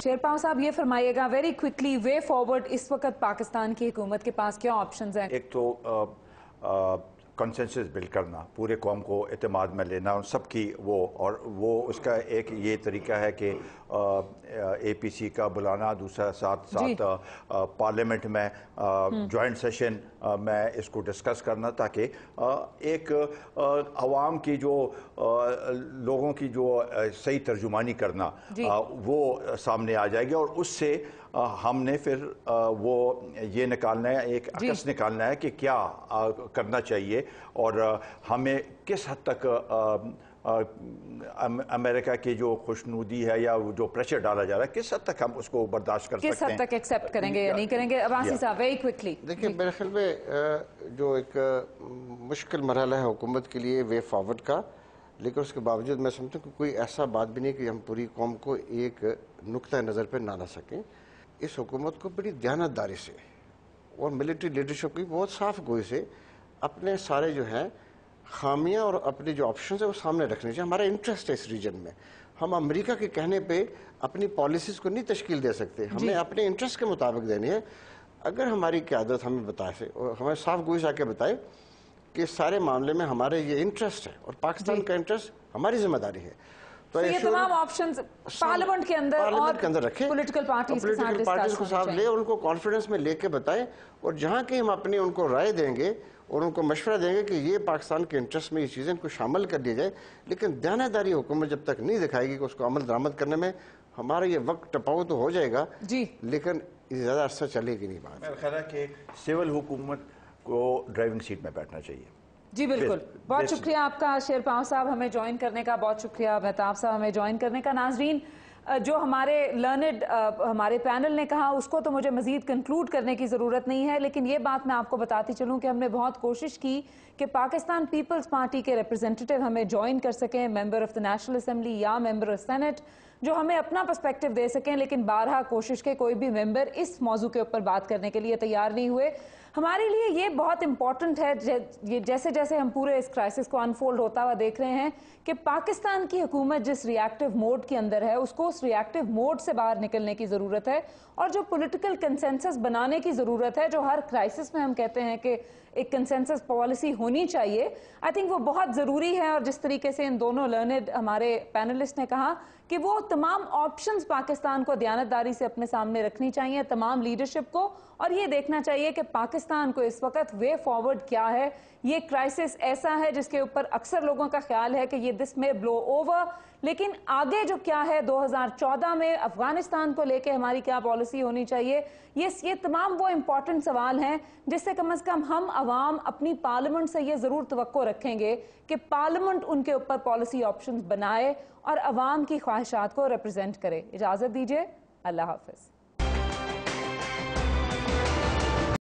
शेरपाव साहब ये फरमाइएगा very quickly, way forward इस वक्त पाकिस्तान की हुकूमत के पास क्या ऑप्शंस हैं? एक तो कंसेंसस बिल्ड करना, पूरे कौम को एतमाद में लेना, उन सब की वो उसका एक ये तरीका है कि APC का बुलाना, दूसरा साथ पार्लियामेंट में जॉइंट सेशन में इसको डिस्कस करना, ताकि एक आवाम की जो लोगों की जो सही तर्जुमानी करना वो सामने आ जाएगी, और उससे हमने फिर वो ये निकालना है, एक अकस निकालना है कि क्या करना चाहिए और हमें किस हद तक अमेरिका की जो खुशनुदी है या जो प्रेशर डाला जा रहा है, किस हद तक हम उसको बर्दाश्त कर सकते हैं, किस हद तक एक्सेप्ट करेंगे या नहीं करेंगे। अब्बासी साहब वेरी क्विकली। देखिए, मेरे ख्याल में जो एक मुश्किल मरहला है हुकूमत के लिए वे फॉरवर्ड का, लेकिन उसके बावजूद मैं समझता हूँ कि कोई ऐसा बात भी नहीं कि हम पूरी कौम को एक नुक्ता नज़र पर ना ला सकें। इस हुकूमत को बड़ी दयानतदारी से और मिलिट्री लीडरशिप की बहुत साफ गोई से अपने सारे जो हैं खामियां और अपने जो ऑप्शन है वो सामने रखने चाहिए। हमारा इंटरेस्ट है इस रीजन में, हम अमेरिका के कहने पे अपनी पॉलिसीज को नहीं तश्कील दे सकते, हमें अपने इंटरेस्ट के मुताबिक देनी है। अगर हमारी क़यादत हमें बताए और हमें साफ गोई से आके बताए कि सारे मामले में हमारे ये इंटरेस्ट है और पाकिस्तान का इंटरेस्ट हमारी जिम्मेदारी है, तो ये तमाम ऑप्शंस पार्लियामेंट के अंदर रखें, पॉलिटिकल पार्टीज को साथ ले और उनको कॉन्फिडेंस में लेके बताएं, और जहां कहीं हम अपनी उनको राय देंगे और उनको मशवरा देंगे कि ये पाकिस्तान के इंटरेस्ट में ये चीज़ें इनको शामिल कर दी जाए। लेकिन दयानतदारी हुकूमत जब तक नहीं दिखाएगी कि उसको अमल दरामद करने में हमारा ये वक्त टपाओ तो हो जाएगा जी, लेकिन ज़्यादा अरसा चलेगी नहीं बात। मेरा ख्याल है कि सिविल हुकूमत को ड्राइविंग सीट में बैठना चाहिए। जी बिल्कुल, बहुत शुक्रिया आपका शेरपाव साहब हमें ज्वाइन करने का, बहुत शुक्रिया मेहताब साहब हमें ज्वाइन करने का। नाजरीन, जो हमारे लर्नड हमारे पैनल ने कहा उसको तो मुझे मजीद कंक्लूड करने की ज़रूरत नहीं है, लेकिन ये बात मैं आपको बताती चलूँ कि हमने बहुत कोशिश की कि पाकिस्तान पीपल्स पार्टी के रिप्रेजेंटेटिव हमें ज्वाइन कर सकें, member of the national assembly या मेंबर ऑफ सेनेट, जो हमें अपना पर्सपेक्टिव दे सकें, लेकिन बारहा कोशिश के कोई भी मेंबर इस मौजू के ऊपर बात करने के लिए तैयार नहीं हुए। हमारे लिए ये बहुत इंपॉर्टेंट है, जैसे जैसे हम पूरे इस क्राइसिस को अनफोल्ड होता हुआ देख रहे हैं कि पाकिस्तान की हुकूमत जिस रिएक्टिव मोड के अंदर है उसको उस रिएक्टिव मोड से बाहर निकलने की ज़रूरत है, और जो पॉलिटिकल कंसेंसस बनाने की ज़रूरत है, जो हर क्राइसिस में हम कहते हैं कि एक कंसेंसस पॉलिसी होनी चाहिए, आई थिंक वो बहुत ज़रूरी है। और जिस तरीके से इन दोनों लर्नड हमारे पैनलिस्ट ने कहा कि वो तमाम ऑप्शंस पाकिस्तान को दयानतदारी से अपने सामने रखनी चाहिए, तमाम लीडरशिप को, और ये देखना चाहिए कि पाकिस्तान को इस वक्त वे फॉरवर्ड क्या है। ये क्राइसिस ऐसा है जिसके ऊपर अक्सर लोगों का ख्याल है कि ये दिस में ब्लो ओवर, लेकिन आगे जो क्या है 2014 में अफगानिस्तान को लेके हमारी क्या पॉलिसी होनी चाहिए, ये तमाम वो इंपॉर्टेंट सवाल हैं जिससे कम से कम हम अवाम अपनी पार्लियामेंट से ये जरूर तवक्को रखेंगे कि पार्लियामेंट उनके ऊपर पॉलिसी ऑप्शंस बनाए और अवाम की ख्वाहिशात को रिप्रेजेंट करे। इजाजत दीजिए, अल्लाह हाफिज।